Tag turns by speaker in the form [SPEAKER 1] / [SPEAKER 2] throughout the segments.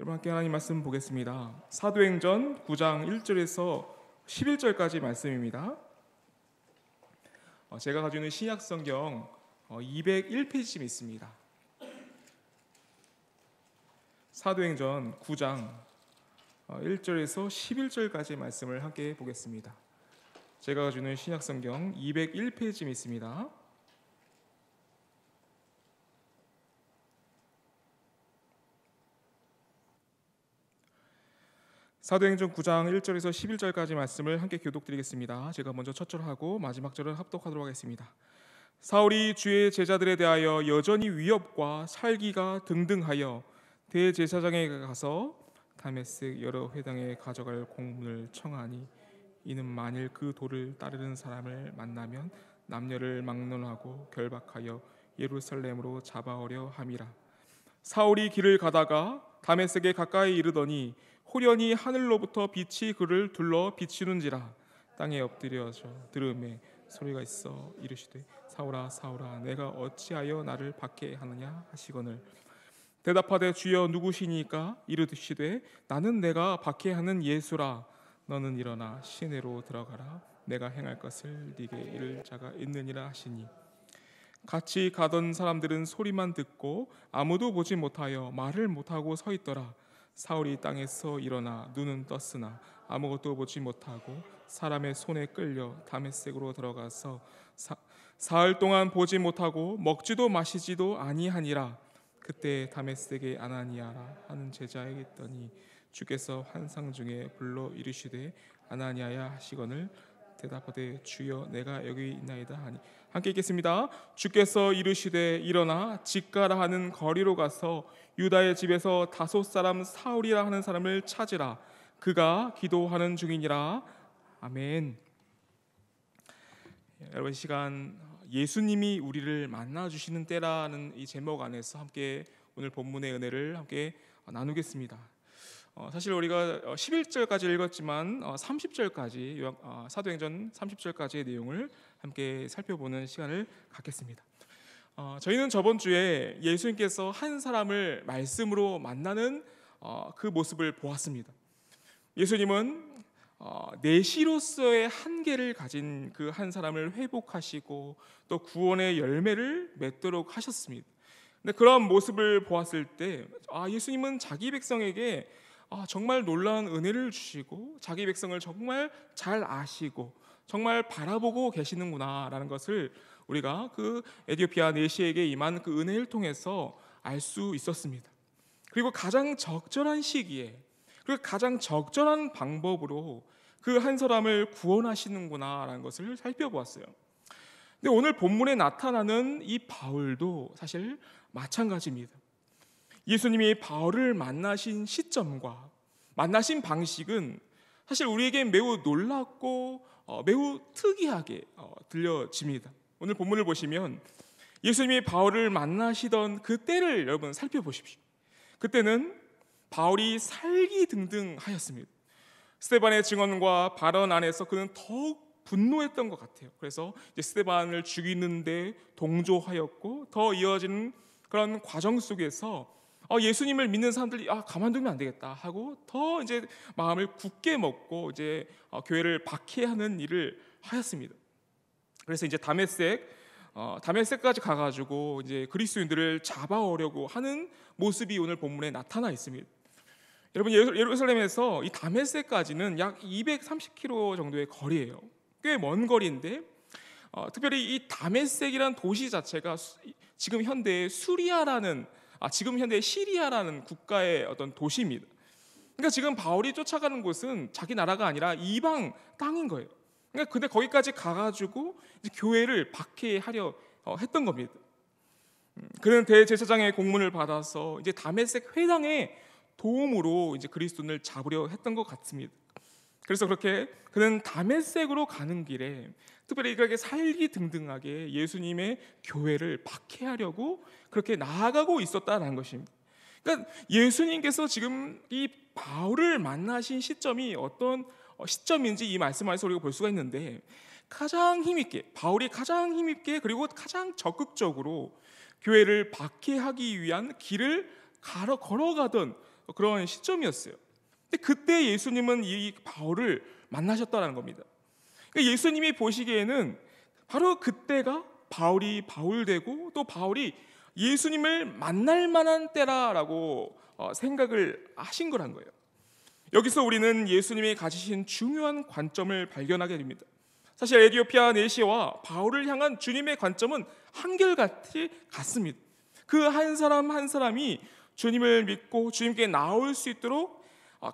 [SPEAKER 1] 여러분 함께 하나님 말씀 보겠습니다. 사도행전 9장 1절에서 11절까지 말씀입니다. 제가 가지고 있는 신약성경 201페이지쯤 있습니다. 사도행전 9장 1절에서 11절까지 말씀을 함께 보겠습니다. 제가 가지고 있는 신약성경 201페이지쯤 있습니다. 사도행전 9장 1절에서 11절까지 말씀을 함께 교독드리겠습니다. 제가 먼저 첫 절하고 마지막 절을 합독하도록 하겠습니다. 사울이 주의 제자들에 대하여 여전히 위협과 살기가 등등하여 대제사장에게 가서 다메섹 여러 회당에 가져갈 공문을 청하니 이는 만일 그 도를 따르는 사람을 만나면 남녀를 막론하고 결박하여 예루살렘으로 잡아오려 함이라. 사울이 길을 가다가 다메섹에 가까이 이르더니 호련히 하늘로부터 빛이 그를 둘러 비추는지라. 땅에 엎드려져 들음에 소리가 있어 이르시되 사울아 사울아 내가 어찌하여 나를 박해하느냐 하시거늘 대답하되 주여 누구시니까? 이르시되 나는 내가 박해하는 예수라. 너는 일어나 시내로 들어가라. 내가 행할 것을 네게 이를 자가 있느니라 하시니 같이 가던 사람들은 소리만 듣고 아무도 보지 못하여 말을 못하고 서 있더라. 사울이 땅에서 일어나 눈은 떴으나 아무것도 보지 못하고 사람의 손에 끌려 다메섹으로 들어가서 사흘 동안 보지 못하고 먹지도 마시지도 아니하니라. 그때 다메섹에 아나니아라 하는 제자에게 있더니 주께서 환상 중에 불러 이르시되 아나니아야 하시거늘 대답하되 주여 내가 여기 있나이다 하니 함께 읽겠습니다. 주께서 이르시되 일어나 직가라 하는 거리로 가서 유다의 집에서 다소 사람 사울이라 하는 사람을 찾으라. 그가 기도하는 중이니라. 아멘. 여러분 이 시간 예수님이 우리를 만나주시는 때라는 이 제목 안에서 함께 오늘 본문의 은혜를 함께 나누겠습니다. 사실 우리가 11절까지 읽었지만 30절까지 사도행전 30절까지의 내용을 함께 살펴보는 시간을 갖겠습니다. 저희는 저번 주에 예수님께서 한 사람을 말씀으로 만나는 그 모습을 보았습니다. 예수님은 내시로서의 한계를 가진 그 한 사람을 회복하시고 또 구원의 열매를 맺도록 하셨습니다. 근데 그런 모습을 보았을 때 예수님은 자기 백성에게 정말 놀라운 은혜를 주시고 자기 백성을 정말 잘 아시고 정말 바라보고 계시는구나라는 것을 우리가 그 에티오피아 내시에게 임한 그 은혜를 통해서 알 수 있었습니다. 그리고 가장 적절한 시기에 그리고 가장 적절한 방법으로 그 한 사람을 구원하시는구나라는 것을 살펴보았어요. 근데 오늘 본문에 나타나는 이 바울도 사실 마찬가지입니다. 예수님이 바울을 만나신 시점과 만나신 방식은 사실 우리에게 매우 놀랍고 매우 특이하게 들려집니다. 오늘 본문을 보시면 예수님이 바울을 만나시던 그 때를 여러분 살펴보십시오. 그때는 바울이 살기등등하였습니다. 스데반의 증언과 발언 안에서 그는 더욱 분노했던 것 같아요. 그래서 이제 스데반을 죽이는데 동조하였고 더 이어지는 그런 과정 속에서 예수님을 믿는 사람들이 가만두면 안 되겠다 하고 더 이제 마음을 굳게 먹고 이제 교회를 박해하는 일을 하였습니다. 그래서 이제 다메섹까지 가가지고 이제 그리스도인들을 잡아오려고 하는 모습이 오늘 본문에 나타나 있습니다. 여러분 예루살렘에서 이 다메섹까지는 약 230km 정도의 거리예요. 꽤 먼 거리인데 특별히 이 다메섹이라는 도시 자체가 지금 현대 지금 현대 시리아라는 국가의 어떤 도시입니다. 그러니까 지금 바울이 쫓아가는 곳은 자기 나라가 아니라 이방 땅인 거예요. 그러니까 근데 거기까지 가가지고 이제 교회를 박해하려 했던 겁니다. 그는 대제사장의 공문을 받아서 이제 다메섹 회당의 도움으로 이제 그리스도인을 잡으려 했던 것 같습니다. 그래서 그렇게 그는 다메섹으로 가는 길에 특별히 그렇게 살기등등하게 예수님의 교회를 박해하려고 그렇게 나아가고 있었다는 것입니다. 그러니까 예수님께서 지금 이 바울을 만나신 시점이 어떤 시점인지 이 말씀 안에서 우리가 볼 수가 있는데 바울이 가장 힘있게 그리고 가장 적극적으로 교회를 박해하기 위한 길을 걸어가던 그런 시점이었어요. 근데 그때 예수님은 이 바울을 만나셨다는 겁니다. 그러니까 예수님이 보시기에는 바로 그때가 바울이 바울되고 또 바울이 예수님을 만날 만한 때라라고 생각을 하신 거란 거예요. 여기서 우리는 예수님이 가지신 중요한 관점을 발견하게 됩니다. 사실 에디오피아 내시와 바울을 향한 주님의 관점은 한결같이 같습니다. 그 한 사람 한 사람이 주님을 믿고 주님께 나올 수 있도록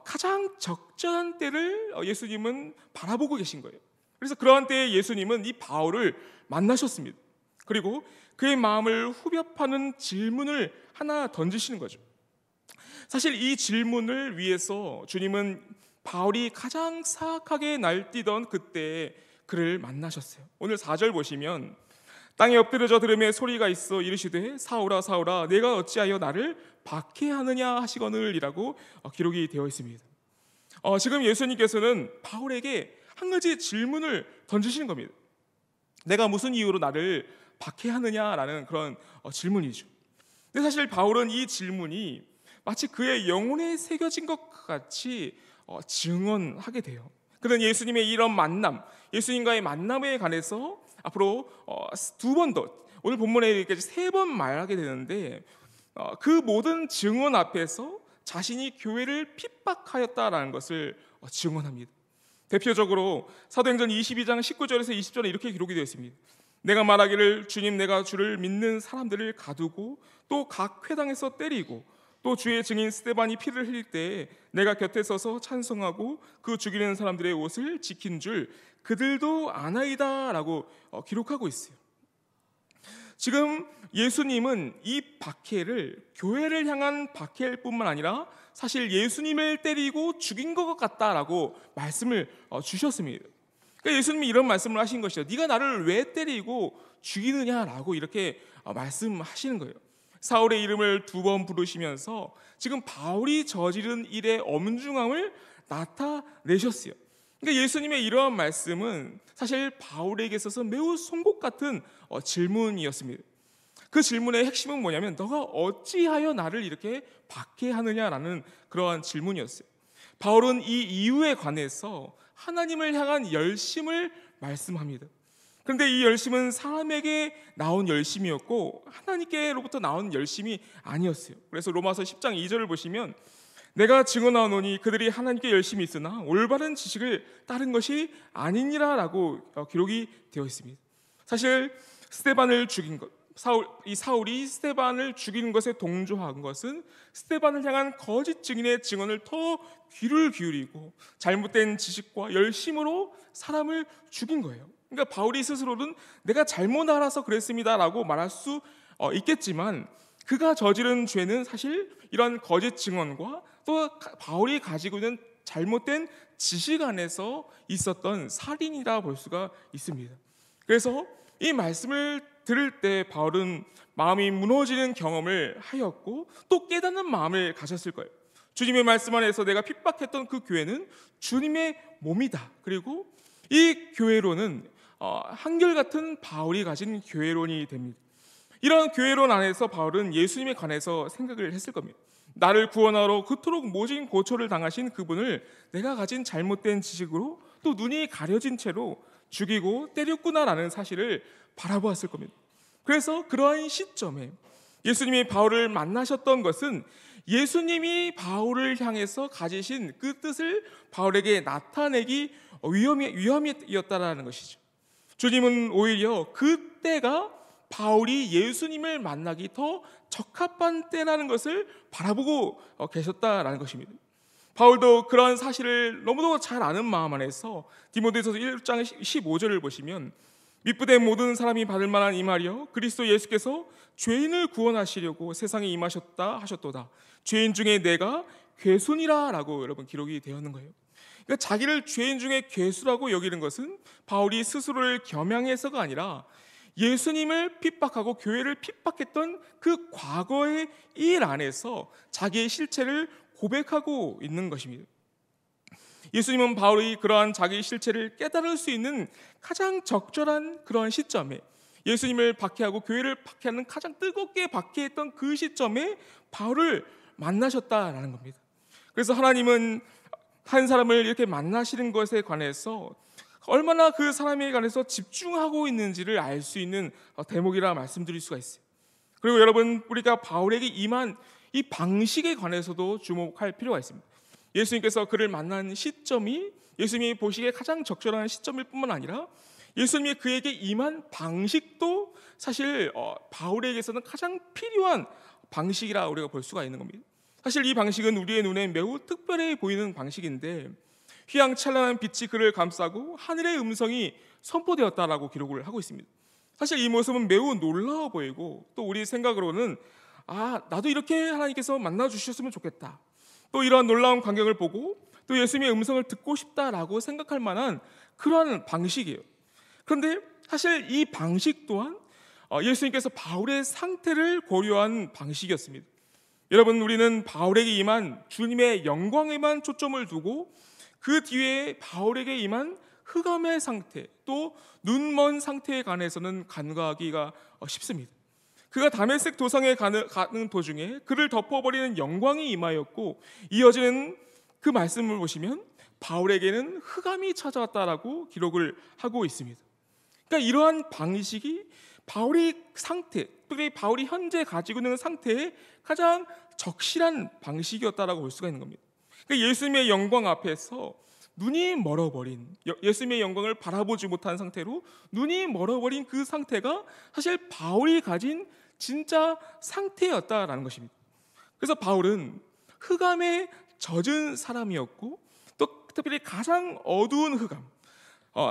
[SPEAKER 1] 가장 적절한 때를 예수님은 바라보고 계신 거예요. 그래서 그러한 때에 예수님은 이 바울을 만나셨습니다. 그리고 그의 마음을 후벼파는 질문을 하나 던지시는 거죠. 사실 이 질문을 위해서 주님은 바울이 가장 사악하게 날뛰던 그때에 그를 만나셨어요. 오늘 4절 보시면 땅에 엎드려져 들음에 소리가 있어 이르시되 사울아 사울아 내가 어찌하여 나를 박해하느냐 하시거늘이라고 기록이 되어 있습니다. 지금 예수님께서는 바울에게 한 가지 질문을 던지시는 겁니다. 내가 무슨 이유로 나를 박해하느냐라는 그런 질문이죠. 근데 사실 바울은 이 질문이 마치 그의 영혼에 새겨진 것 같이 증언하게 돼요. 그는 예수님의 이런 만남, 예수님과의 만남에 관해서 앞으로 2번 더, 오늘 본문에 이렇게 3번 말하게 되는데 그 모든 증언 앞에서 자신이 교회를 핍박하였다라는 것을 증언합니다. 대표적으로 사도행전 22장 19절에서 20절에 이렇게 기록이 되어 있습니다. 내가 말하기를 주님 내가 주를 믿는 사람들을 가두고 또 각 회당에서 때리고 또 주의 증인 스데반이 피를 흘릴 때에 내가 곁에 서서 찬송하고 그 죽이는 사람들의 옷을 지킨 줄 그들도 아나이다 라고 기록하고 있어요. 지금 예수님은 이 박해를 교회를 향한 박해일 뿐만 아니라 사실 예수님을 때리고 죽인 것 같다라고 말씀을 주셨습니다. 그러니까 예수님이 이런 말씀을 하신 것이죠. 네가 나를 왜 때리고 죽이느냐라고 이렇게 말씀하시는 거예요. 사울의 이름을 2번 부르시면서 지금 바울이 저지른 일의 엄중함을 나타내셨어요. 그러니까 예수님의 이러한 말씀은 사실 바울에게 있어서 매우 송곳 같은 질문이었습니다. 그 질문의 핵심은 뭐냐면 너가 어찌하여 나를 이렇게 박해하느냐라는 그러한 질문이었어요. 바울은 이 이유에 관해서 하나님을 향한 열심을 말씀합니다. 그런데 이 열심은 사람에게 나온 열심이었고 하나님께로부터 나온 열심이 아니었어요. 그래서 로마서 10장 2절을 보시면 내가 증언하노니 그들이 하나님께 열심이 있으나 올바른 지식을 따른 것이 아니니라라고 기록이 되어 있습니다. 사실 스데반을 죽인 것, 사울이 스데반을 죽이는 것에 동조한 것은 스데반을 향한 거짓 증인의 증언을 더 귀를 기울이고 잘못된 지식과 열심으로 사람을 죽인 거예요. 그러니까 바울이 스스로는 내가 잘못 알아서 그랬습니다라고 말할 수 있겠지만 그가 저지른 죄는 사실 이런 거짓 증언과 또 바울이 가지고 있는 잘못된 지식 안에서 있었던 살인이라 볼 수가 있습니다. 그래서 이 말씀을 들을 때 바울은 마음이 무너지는 경험을 하였고 또 깨닫는 마음을 가졌을 거예요. 주님의 말씀 안에서 내가 핍박했던 그 교회는 주님의 몸이다. 그리고 이 교회론은 한결같은 바울이 가진 교회론이 됩니다. 이런 교회론 안에서 바울은 예수님에 관해서 생각을 했을 겁니다. 나를 구원하러 그토록 모진 고초를 당하신 그분을 내가 가진 잘못된 지식으로 또 눈이 가려진 채로 죽이고 때렸구나라는 사실을 바라보았을 겁니다. 그래서 그러한 시점에 예수님이 바울을 만나셨던 것은 예수님이 바울을 향해서 가지신 그 뜻을 바울에게 나타내기 위함이었다라는 것이죠. 주님은 오히려 그때가 바울이 예수님을 만나기 더 적합한 때라는 것을 바라보고 계셨다라는 것입니다. 바울도 그러한 사실을 너무도 잘 아는 마음 안에서 디모데전서 1장 15절을 보시면 밑부된 모든 사람이 받을 만한 이 말이요 그리스도 예수께서 죄인을 구원하시려고 세상에 임하셨다 하셨도다. 죄인 중에 내가 괴순이라 라고 여러분 기록이 되어 있는 거예요. 그러니까 자기를 죄인 중에 괴수라고 여기는 것은 바울이 스스로를 겸양해서가 아니라 예수님을 핍박하고 교회를 핍박했던 그 과거의 일 안에서 자기의 실체를 고백하고 있는 것입니다. 예수님은 바울이 그러한 자기의 실체를 깨달을 수 있는 가장 적절한 그런 시점에 예수님을 박해하고 교회를 박해하는 가장 뜨겁게 박해했던 그 시점에 바울을 만나셨다라는 겁니다. 그래서 하나님은 한 사람을 이렇게 만나시는 것에 관해서 얼마나 그 사람에 관해서 집중하고 있는지를 알 수 있는 대목이라 말씀드릴 수가 있어요. 그리고 여러분, 우리가 바울에게 임한 이 방식에 관해서도 주목할 필요가 있습니다. 예수님께서 그를 만난 시점이 예수님이 보시기에 가장 적절한 시점일 뿐만 아니라 예수님이 그에게 임한 방식도 사실 바울에게서는 가장 필요한 방식이라 우리가 볼 수가 있는 겁니다. 사실 이 방식은 우리의 눈에 매우 특별해 보이는 방식인데 휘황찬란한 빛이 그를 감싸고 하늘의 음성이 선포되었다라고 기록을 하고 있습니다. 사실 이 모습은 매우 놀라워 보이고 또 우리 생각으로는 나도 이렇게 하나님께서 만나주셨으면 좋겠다, 또 이러한 놀라운 광경을 보고 또 예수님의 음성을 듣고 싶다라고 생각할 만한 그러한 방식이에요. 그런데 사실 이 방식 또한 예수님께서 바울의 상태를 고려한 방식이었습니다. 여러분, 우리는 바울에게 임한 주님의 영광에만 초점을 두고 그 뒤에 바울에게 임한 흑암의 상태, 또 눈먼 상태에 관해서는 간과하기가 쉽습니다. 그가 다메섹 도상에 가는 도중에 그를 덮어버리는 영광이 임하였고, 이어지는 그 말씀을 보시면 바울에게는 흑암이 찾아왔다라고 기록을 하고 있습니다. 그러니까 이러한 방식이 바울의 상태, 특히 바울이 현재 가지고 있는 상태에 가장 적실한 방식이었다라고 볼 수가 있는 겁니다. 그러니까 예수님의 영광 앞에서 눈이 멀어버린, 예수님의 영광을 바라보지 못한 상태로 눈이 멀어버린 그 상태가 사실 바울이 가진 진짜 상태였다라는 것입니다. 그래서 바울은 흑암에 젖은 사람이었고, 또 특별히 가장 어두운 흑암,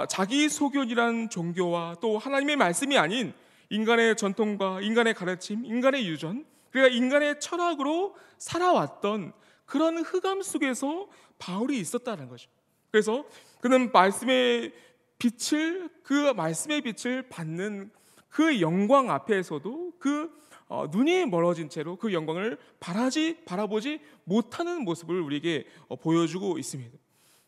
[SPEAKER 1] 자기 소견이란 종교와 또 하나님의 말씀이 아닌 인간의 전통과 인간의 가르침, 인간의 유전, 그러니까 인간의 철학으로 살아왔던 그런 흑암 속에서 바울이 있었다는 거죠. 그래서 그는 말씀의 빛을 받는 그 영광 앞에서도 눈이 멀어진 채로 그 영광을 바라보지 못하는 모습을 우리에게 보여주고 있습니다.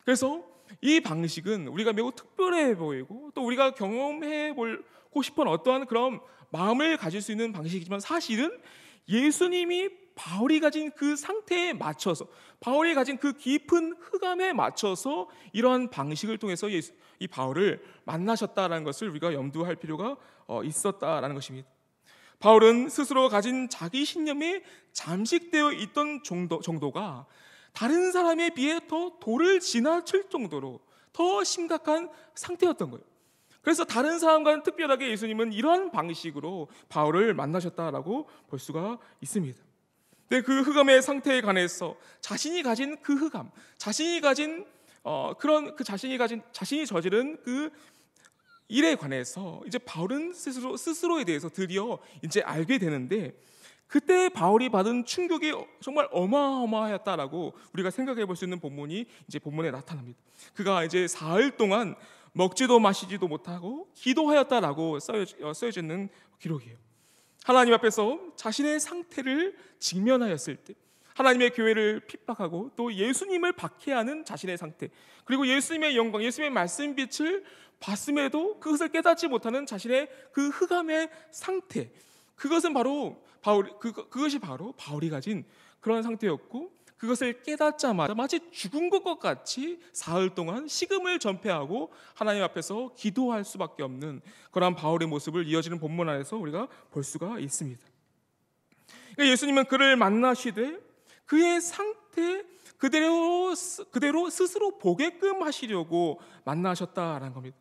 [SPEAKER 1] 그래서 이 방식은 우리가 매우 특별해 보이고 또 우리가 경험해 보고 싶은 어떠한 그런 마음을 가질 수 있는 방식이지만, 사실은 예수님이 바울이 가진 그 상태에 맞춰서, 바울이 가진 그 깊은 흑암에 맞춰서 이러한 방식을 통해서 이 바울을 만나셨다라는 것을 우리가 염두할 필요가 있었다라는 것입니다. 바울은 스스로 가진 자기 신념에 잠식되어 있던 정도가 다른 사람에 비해 더 도를 지나칠 정도로 더 심각한 상태였던 거예요. 그래서 다른 사람과는 특별하게 예수님은 이러한 방식으로 바울을 만나셨다라고 볼 수가 있습니다. 근데 그 흑암의 상태에 관해서 자신이 가진 그 흑암, 자신이 저지른 그 일에 관해서 이제 바울은 스스로에 대해서 드디어 이제 알게 되는데, 그때 바울이 받은 충격이 정말 어마어마하였다라고 우리가 생각해 볼 수 있는 본문이 이제 본문에 나타납니다. 그가 이제 사흘 동안 먹지도 마시지도 못하고 기도하였다라고 써져 있는 기록이에요. 하나님 앞에서 자신의 상태를 직면하였을 때, 하나님의 교회를 핍박하고 또 예수님을 박해하는 자신의 상태, 그리고 예수님의 영광, 예수님의 말씀 빛을 봤음에도 그것을 깨닫지 못하는 자신의 그 흑암의 상태, 그것이 바로 바울이 가진 그런 상태였고, 그것을 깨닫자마자 마치 죽은 것과 같이 사흘 동안 식음을 전폐하고 하나님 앞에서 기도할 수밖에 없는 그런 바울의 모습을 이어지는 본문 안에서 우리가 볼 수가 있습니다. 그러니까 예수님은 그를 만나시되 그의 상태 그대로 스스로 보게끔 하시려고 만나셨다라는 겁니다.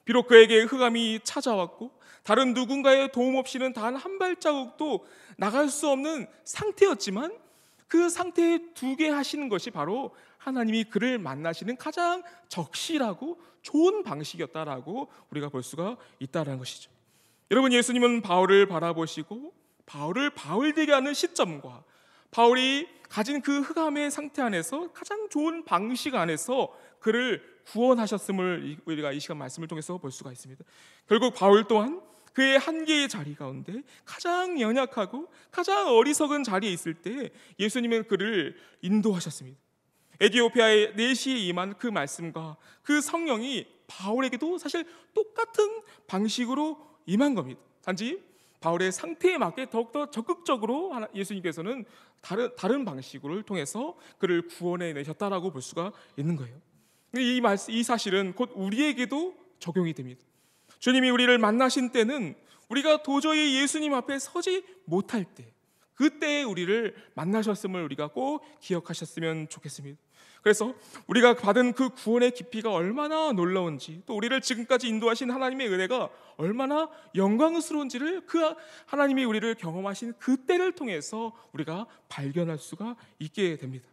[SPEAKER 1] 비록 그에게 흑암이 찾아왔고 다른 누군가의 도움 없이는 단 한 발자국도 나갈 수 없는 상태였지만, 그 상태에 두게 하시는 것이 바로 하나님이 그를 만나시는 가장 적실하고 좋은 방식이었다라고 우리가 볼 수가 있다는 것이죠. 여러분, 예수님은 바울을 바라보시고 바울을 바울되게 하는 시점과 바울이 가진 그 흑암의 상태 안에서 가장 좋은 방식 안에서 그를 구원하셨음을 우리가 이 시간 말씀을 통해서 볼 수가 있습니다. 결국 바울 또한 그의 한계의 자리 가운데 가장 연약하고 가장 어리석은 자리에 있을 때 예수님은 그를 인도하셨습니다. 에티오피아의 내시에 임한 그 말씀과 그 성령이 바울에게도 사실 똑같은 방식으로 임한 겁니다. 단지 바울의 상태에 맞게 더욱더 적극적으로 예수님께서는 다른 방식을 통해서 그를 구원해 내셨다라고 볼 수가 있는 거예요. 이 사실은 곧 우리에게도 적용이 됩니다. 주님이 우리를 만나신 때는 우리가 도저히 예수님 앞에 서지 못할 때, 그때에 우리를 만나셨음을 우리가 꼭 기억하셨으면 좋겠습니다. 그래서 우리가 받은 그 구원의 깊이가 얼마나 놀라운지, 또 우리를 지금까지 인도하신 하나님의 은혜가 얼마나 영광스러운지를 그 하나님이 우리를 경험하신 그때를 통해서 우리가 발견할 수가 있게 됩니다.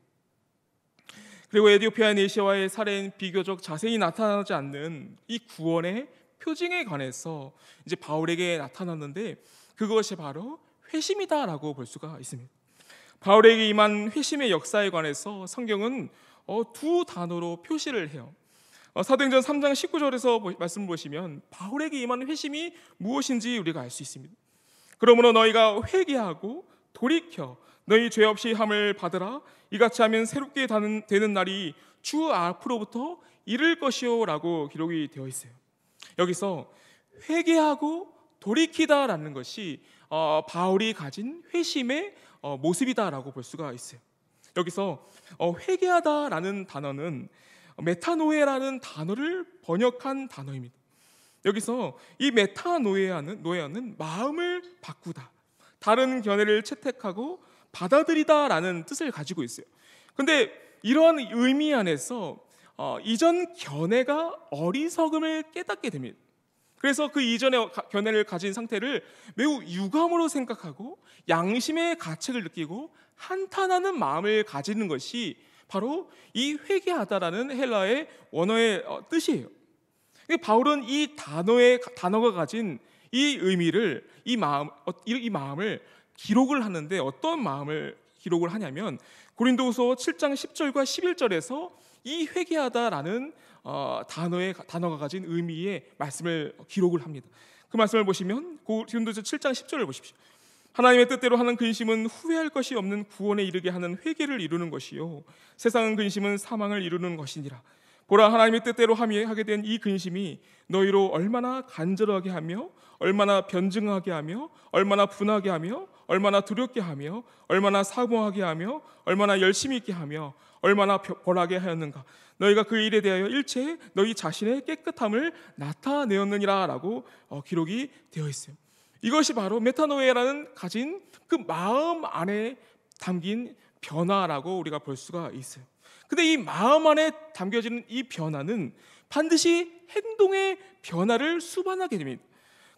[SPEAKER 1] 그리고 에티오피아 내시와의 살해는 비교적 자세히 나타나지 않는 이 구원의 표징에 관해서 이제 바울에게 나타났는데, 그것이 바로 회심이다라고 볼 수가 있습니다. 바울에게 임한 회심의 역사에 관해서 성경은 두 단어로 표시를 해요. 사도행전 3장 19절에서 말씀을 보시면 바울에게 임한 회심이 무엇인지 우리가 알 수 있습니다. 그러므로 너희가 회개하고 돌이켜 너희 죄 없이 함을 받으라. 이같이 하면 새롭게 되는 날이 주 앞으로부터 이를 것이요 라고 기록이 되어 있어요. 여기서 회개하고 돌이키다라는 것이 바울이 가진 회심의 모습이다라고 볼 수가 있어요. 여기서 회개하다라는 단어는 메타노에라는 단어를 번역한 단어입니다. 여기서 이 메타노에는 마음을 바꾸다, 다른 견해를 채택하고 받아들이다라는 뜻을 가지고 있어요. 그런데 이러한 의미 안에서 이전 견해가 어리석음을 깨닫게 됩니다. 그래서 그 이전의 견해를 가진 상태를 매우 유감으로 생각하고 양심의 가책을 느끼고 한탄하는 마음을 가지는 것이 바로 이 회개하다라는 헬라의 원어의 뜻이에요. 바울은 이 단어가 가진 이 의미를, 이 마음을 기록을 하는데, 어떤 마음을 기록을 하냐면 고린도후서 7장 10절과 11절에서 이 회개하다라는 단어가 가진 의미의 말씀을 기록을 합니다. 그 말씀을 보시면 고린도서 7장 10절을 보십시오. 하나님의 뜻대로 하는 근심은 후회할 것이 없는 구원에 이르게 하는 회개를 이루는 것이요, 세상은 근심은 사망을 이루는 것이니라. 보라, 하나님의 뜻대로 하게 된 이 근심이 너희로 얼마나 간절하게 하며 얼마나 변증하게 하며 얼마나 분하게 하며 얼마나 두렵게 하며 얼마나 사모하게 하며 얼마나 열심히 있게 하며 얼마나 벌하게 하였는가. 너희가 그 일에 대하여 일체에 너희 자신의 깨끗함을 나타내었느니라 라고 기록이 되어 있어요. 이것이 바로 메타노에라는 가진 그 마음 안에 담긴 변화라고 우리가 볼 수가 있어요. 근데 이 마음 안에 담겨지는 이 변화는 반드시 행동의 변화를 수반하게 됩니다.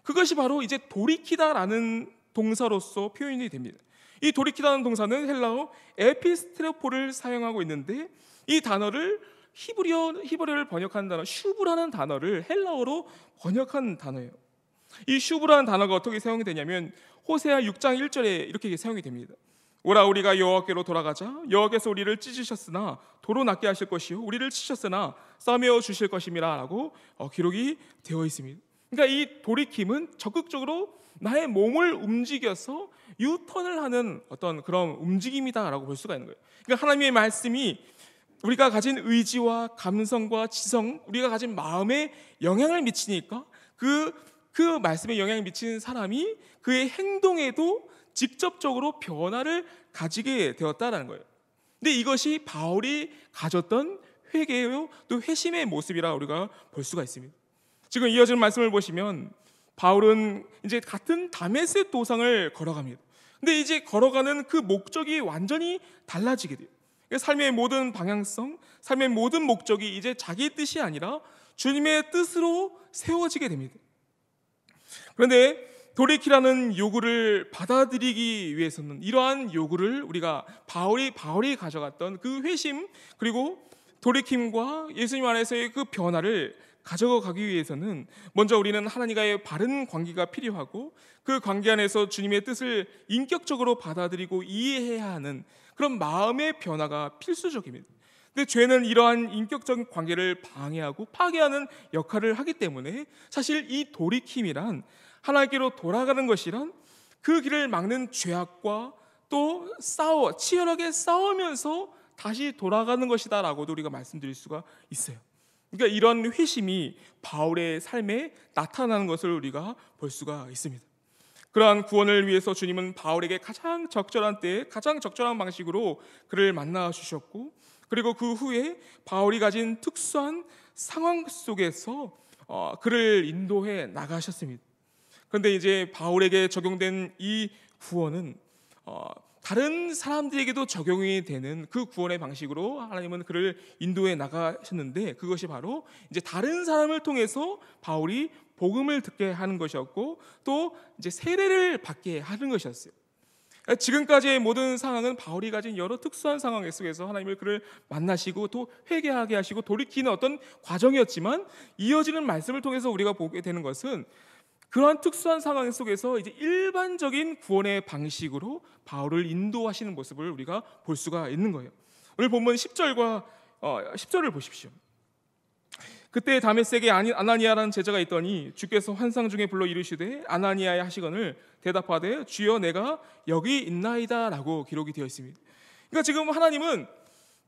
[SPEAKER 1] 그것이 바로 이제 돌이키다라는 동사로서 표현이 됩니다. 이 돌이키다는 동사는 헬라어 에피스트레포를 사용하고 있는데, 이 단어를 히브리어를 번역한 단어 슈브라는 단어를 헬라어로 번역한 단어예요. 이 슈브라는 단어가 어떻게 사용이 되냐면 호세아 6장 1절에 이렇게 사용이 됩니다. 오라, 우리가 여호와께로 돌아가자. 여호와께서 우리를 찢으셨으나 도로 낫게 하실 것이요, 우리를 치셨으나 싸매어 주실 것임이라 라고 기록이 되어 있습니다. 그러니까 이 돌이킴은 적극적으로 나의 몸을 움직여서 유턴을 하는 어떤 그런 움직임이다라고 볼 수가 있는 거예요. 그러니까 하나님의 말씀이 우리가 가진 의지와 감성과 지성, 우리가 가진 마음에 영향을 미치니까 그 말씀에 영향을 미치는 사람이 그의 행동에도 직접적으로 변화를 가지게 되었다는 거예요. 근데 이것이 바울이 가졌던 회개요, 또 회심의 모습이라 우리가 볼 수가 있습니다. 지금 이어지는 말씀을 보시면 바울은 이제 같은 다메섹 도상을 걸어갑니다. 근데 이제 걸어가는 그 목적이 완전히 달라지게 돼요. 삶의 모든 방향성, 삶의 모든 목적이 이제 자기의 뜻이 아니라 주님의 뜻으로 세워지게 됩니다. 그런데 돌이키라는 요구를 받아들이기 위해서는 이러한 요구를 우리가 바울이 가져갔던 그 회심, 그리고 돌이킴과 예수님 안에서의 그 변화를 가져가기 위해서는 먼저 우리는 하나님과의 바른 관계가 필요하고, 그 관계 안에서 주님의 뜻을 인격적으로 받아들이고 이해해야 하는 그런 마음의 변화가 필수적입니다. 근데 죄는 이러한 인격적인 관계를 방해하고 파괴하는 역할을 하기 때문에 사실 이 돌이킴이란, 하나님께로 돌아가는 것이란 그 길을 막는 죄악과 또 치열하게 싸우면서 다시 돌아가는 것이다 라고도 우리가 말씀드릴 수가 있어요. 그러니까 이런 회심이 바울의 삶에 나타나는 것을 우리가 볼 수가 있습니다. 그러한 구원을 위해서 주님은 바울에게 가장 적절한 때에 가장 적절한 방식으로 그를 만나 주셨고, 그리고 그 후에 바울이 가진 특수한 상황 속에서 그를 인도해 나가셨습니다. 그런데 이제 바울에게 적용된 이 구원은 다른 사람들에게도 적용이 되는 그 구원의 방식으로 하나님은 그를 인도해 나가셨는데, 그것이 바로 이제 다른 사람을 통해서 바울이 복음을 듣게 하는 것이었고, 또 이제 세례를 받게 하는 것이었어요. 지금까지의 모든 상황은 바울이 가진 여러 특수한 상황 속에서 하나님을 그를 만나시고 또 회개하게 하시고 돌이키는 어떤 과정이었지만, 이어지는 말씀을 통해서 우리가 보게 되는 것은 그러한 특수한 상황 속에서 이제 일반적인 구원의 방식으로 바울을 인도하시는 모습을 우리가 볼 수가 있는 거예요. 오늘 본문 10절과 10절을 보십시오. 그때 다메섹에 아나니아라는 제자가 있더니 주께서 환상 중에 불러 이르시되 아나니아야 하시거늘 대답하되 주여 내가 여기 있나이다 라고 기록이 되어 있습니다. 그러니까 지금 하나님은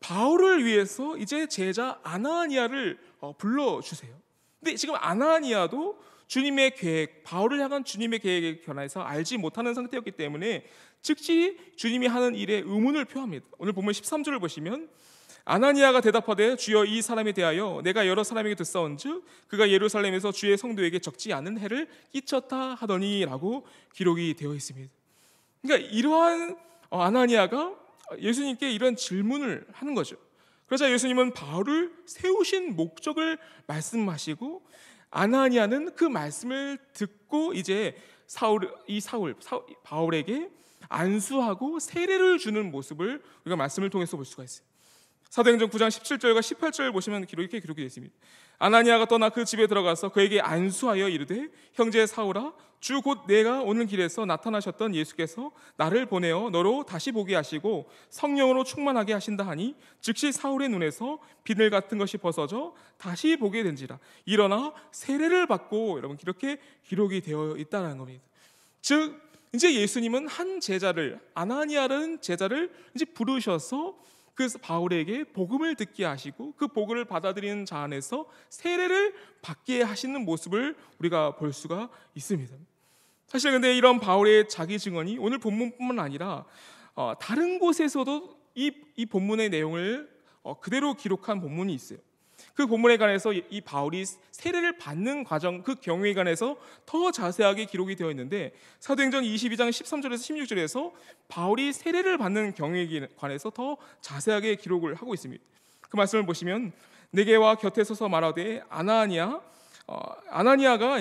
[SPEAKER 1] 바울을 위해서 이제 제자 아나니아를 불러주세요. 근데 지금 아나니아도 주님의 계획, 바울을 향한 주님의 계획에 관해서 알지 못하는 상태였기 때문에 즉시 주님이 하는 일에 의문을 표합니다. 오늘 보면 13절을 보시면 아나니아가 대답하되 주여 이 사람에 대하여 내가 여러 사람에게 듣사온즉 그가 예루살렘에서 주의 성도에게 적지 않은 해를 끼쳤다 하더니 라고 기록이 되어 있습니다. 그러니까 이러한 아나니아가 예수님께 이런 질문을 하는 거죠. 그러자 예수님은 바울을 세우신 목적을 말씀하시고, 아나니아는 그 말씀을 듣고 이제 바울에게 안수하고 세례를 주는 모습을 우리가 말씀을 통해서 볼 수가 있어요. 사도행전 9장 17절과 18절 보시면 이렇게 기록이 되어 있습니다. 아나니아가 떠나 그 집에 들어가서 그에게 안수하여 이르되 형제 사울아 주 곧 내가 오는 길에서 나타나셨던 예수께서 나를 보내어 너로 다시 보게 하시고 성령으로 충만하게 하신다 하니 즉시 사울의 눈에서 비늘 같은 것이 벗어져 다시 보게 된지라. 일어나 세례를 받고, 여러분 이렇게 기록이 되어 있다는 겁니다. 즉 이제 예수님은 한 제자를, 아나니아라는 제자를 이제 부르셔서 그 바울에게 복음을 듣게 하시고 그 복음을 받아들이는 자 안에서 세례를 받게 하시는 모습을 우리가 볼 수가 있습니다. 사실 근데 이런 바울의 자기 증언이 오늘 본문뿐만 아니라 다른 곳에서도 이 본문의 내용을 그대로 기록한 본문이 있어요. 그 본문에 관해서 이 바울이 세례를 받는 과정, 그 경우에 관해서 더 자세하게 기록이 되어 있는데, 사도행전 22장 13절에서 16절에서 바울이 세례를 받는 경우에 관해서 더 자세하게 기록을 하고 있습니다. 그 말씀을 보시면 내게와 곁에 서서 말하되 아나니아가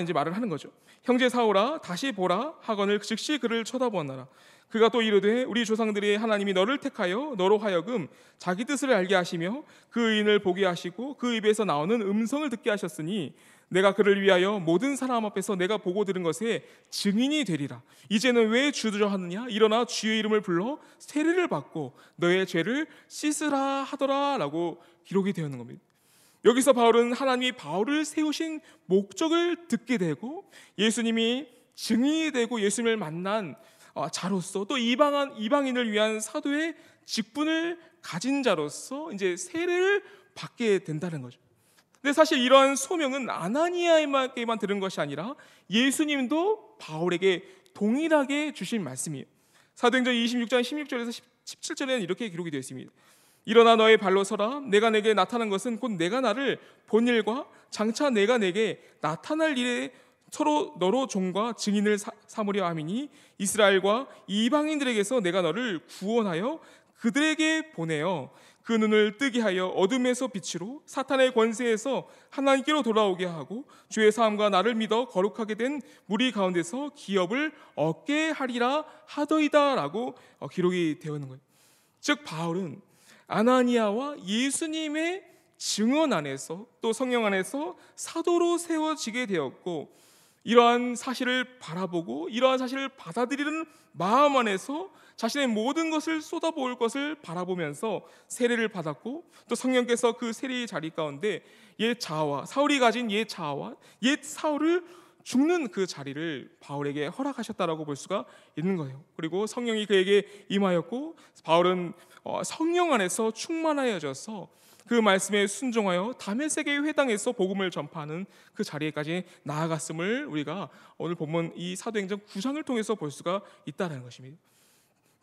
[SPEAKER 1] 이제 말을 하는 거죠. 형제 사울아 다시 보라 하거늘 즉시 그를 쳐다보았나라. 그가 또 이르되 우리 조상들이 하나님이 너를 택하여 너로 하여금 자기 뜻을 알게 하시며 그 의인을 보게 하시고 그 입에서 나오는 음성을 듣게 하셨으니 내가 그를 위하여 모든 사람 앞에서 내가 보고 들은 것에 증인이 되리라. 이제는 왜 주저하느냐? 일어나 주의 이름을 불러 세례를 받고 너의 죄를 씻으라 하더라 라고 기록이 되어 있는 겁니다. 여기서 바울은 하나님이 바울을 세우신 목적을 듣게 되고 예수님이 증인이 되고 예수님을 만난 자로서 또 이방인을 위한 사도의 직분을 가진 자로서 이제 세례를 받게 된다는 거죠. 근데 사실 이러한 소명은 아나니아에게만 들은 것이 아니라 예수님도 바울에게 동일하게 주신 말씀이에요. 사도행전 26장 16절에서 17절에는 이렇게 기록이 되어 있습니다. 일어나 너의 발로 서라. 내가 내게 나타난 것은 곧 내가 나를 본 일과 장차 내가 내게 나타날 일에 서로 너로 종과 증인을 삼으려 함이니 이스라엘과 이방인들에게서 내가 너를 구원하여 그들에게 보내어 그 눈을 뜨게 하여 어둠에서 빛으로 사탄의 권세에서 하나님께로 돌아오게 하고 주의 사함과 나를 믿어 거룩하게 된 무리 가운데서 기업을 얻게 하리라 하더이다 라고 기록이 되어 있는 거예요. 즉 바울은 아나니아와 예수님의 증언 안에서 또 성령 안에서 사도로 세워지게 되었고, 이러한 사실을 바라보고 이러한 사실을 받아들이는 마음 안에서 자신의 모든 것을 쏟아부을 것을 바라보면서 세례를 받았고, 또 성령께서 그 세례의 자리 가운데 옛 자아와 사울이 가진 옛 자아와 옛 사울을 죽는 그 자리를 바울에게 허락하셨다라고 볼 수가 있는 거예요. 그리고 성령이 그에게 임하였고 바울은 성령 안에서 충만하여져서 그 말씀에 순종하여 다메섹의 회당에서 복음을 전파하는 그 자리에까지 나아갔음을 우리가 오늘 본문 이 사도행전 9장을 통해서 볼 수가 있다는 것입니다.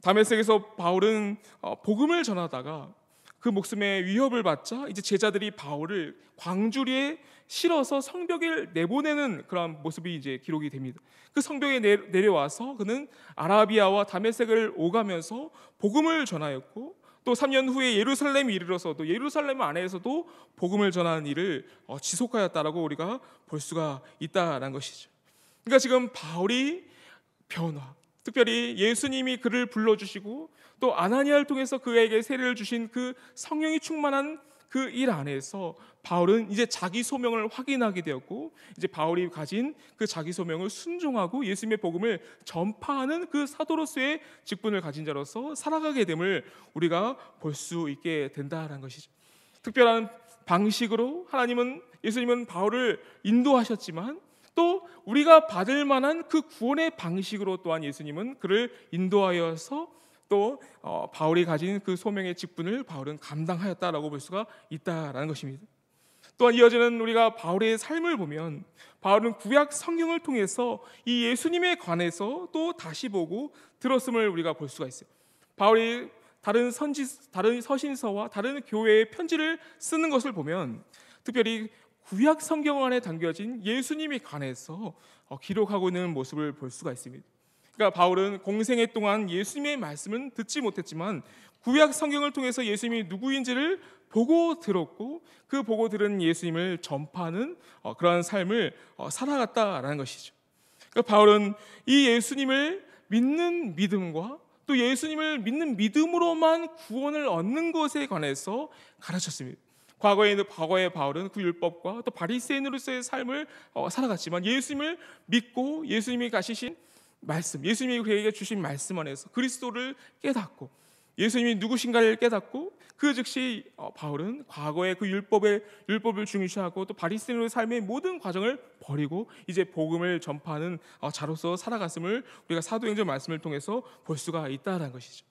[SPEAKER 1] 다메섹에서 바울은 복음을 전하다가 그 목숨에 위협을 받자 이제 제자들이 바울을 광주리에 실어서 성벽에 내보내는 그런 모습이 이제 기록이 됩니다. 그 성벽에 내려와서 그는 아라비아와 다메섹을 오가면서 복음을 전하였고 또 3년 후에 예루살렘에 이르러서도 예루살렘 안에서도 복음을 전하는 일을 지속하였다라고 우리가 볼 수가 있다는 것이죠. 그러니까 지금 바울이 변화, 특별히 예수님이 그를 불러주시고 또 아나니아를 통해서 그에게 세례를 주신 그 성령이 충만한 그 일 안에서 바울은 이제 자기 소명을 확인하게 되었고 이제 바울이 가진 그 자기 소명을 순종하고 예수님의 복음을 전파하는 그 사도로서의 직분을 가진 자로서 살아가게 됨을 우리가 볼 수 있게 된다는 것이죠. 특별한 방식으로 예수님은 바울을 인도하셨지만 또 우리가 받을 만한 그 구원의 방식으로 또한 예수님은 그를 인도하여서 또 바울이 가진 그 소명의 직분을 바울은 감당하였다라고 볼 수가 있다라는 것입니다. 또한 이어지는 우리가 바울의 삶을 보면 바울은 구약 성경을 통해서 이 예수님에 관해서 또 다시 보고 들었음을 우리가 볼 수가 있어요. 바울이 다른 서신서와 다른 교회의 편지를 쓰는 것을 보면 특별히 구약 성경 안에 담겨진 예수님에 관해서 기록하고 있는 모습을 볼 수가 있습니다. 그러니까 바울은 공생애 동안 예수님의 말씀은 듣지 못했지만 구약 성경을 통해서 예수님이 누구인지를 보고 들었고 그 보고 들은 예수님을 전파하는 그러한 삶을 살아갔다라는 것이죠. 그러니까 바울은 이 예수님을 믿는 믿음과 또 예수님을 믿는 믿음으로만 구원을 얻는 것에 관해서 가르쳤습니다. 과거에 바울은 그 율법과 또 바리새인으로서의 삶을 살아갔지만 예수님을 믿고 예수님이 가지신 말씀, 예수님이 그에게 주신 말씀 안에서 그리스도를 깨닫고 예수님이 누구신가를 깨닫고 그 즉시 바울은 과거의 그 율법을 중시하고 또 바리새인의 삶의 모든 과정을 버리고 이제 복음을 전파하는 자로서 살아갔음을 우리가 사도행전 말씀을 통해서 볼 수가 있다는 것이죠.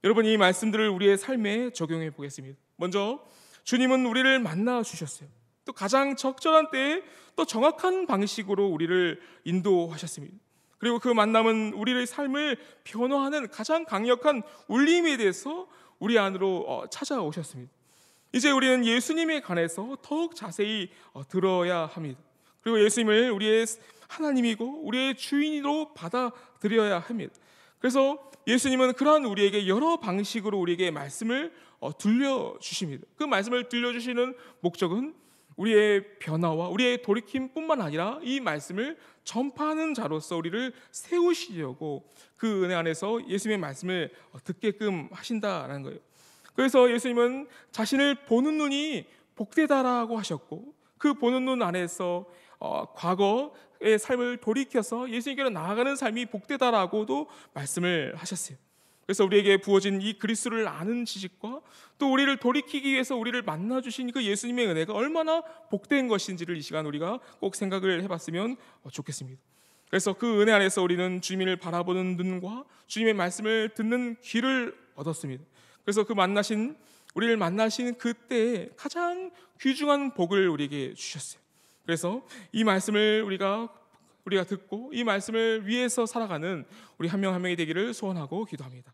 [SPEAKER 1] 여러분, 이 말씀들을 우리의 삶에 적용해 보겠습니다. 먼저 주님은 우리를 만나 주셨어요. 또 가장 적절한 때에 또 정확한 방식으로 우리를 인도하셨습니다. 그리고 그 만남은 우리의 삶을 변화하는 가장 강력한 울림에 대해서 우리 안으로 찾아오셨습니다. 이제 우리는 예수님에 관해서 더욱 자세히 들어야 합니다. 그리고 예수님을 우리의 하나님이고 우리의 주인으로 받아들여야 합니다. 그래서 예수님은 그러한 우리에게 여러 방식으로 우리에게 말씀을 들려주십니다. 그 말씀을 들려주시는 목적은 우리의 변화와 우리의 돌이킴뿐만 아니라 이 말씀을 전파하는 자로서 우리를 세우시려고 그 은혜 안에서 예수님의 말씀을 듣게끔 하신다라는 거예요. 그래서 예수님은 자신을 보는 눈이 복되다라고 하셨고 그 보는 눈 안에서 과거의 삶을 돌이켜서 예수님께로 나아가는 삶이 복되다라고도 말씀을 하셨어요. 그래서 우리에게 부어진 이 그리스도를 아는 지식과 또 우리를 돌이키기 위해서 우리를 만나주신 그 예수님의 은혜가 얼마나 복된 것인지를 이 시간 우리가 꼭 생각을 해봤으면 좋겠습니다. 그래서 그 은혜 안에서 우리는 주님을 바라보는 눈과 주님의 말씀을 듣는 귀를 얻었습니다. 그래서 우리를 만나신 그때에 가장 귀중한 복을 우리에게 주셨어요. 그래서 이 말씀을 우리가 듣고 이 말씀을 위해서 살아가는 우리 한 명 한 명이 되기를 소원하고 기도합니다.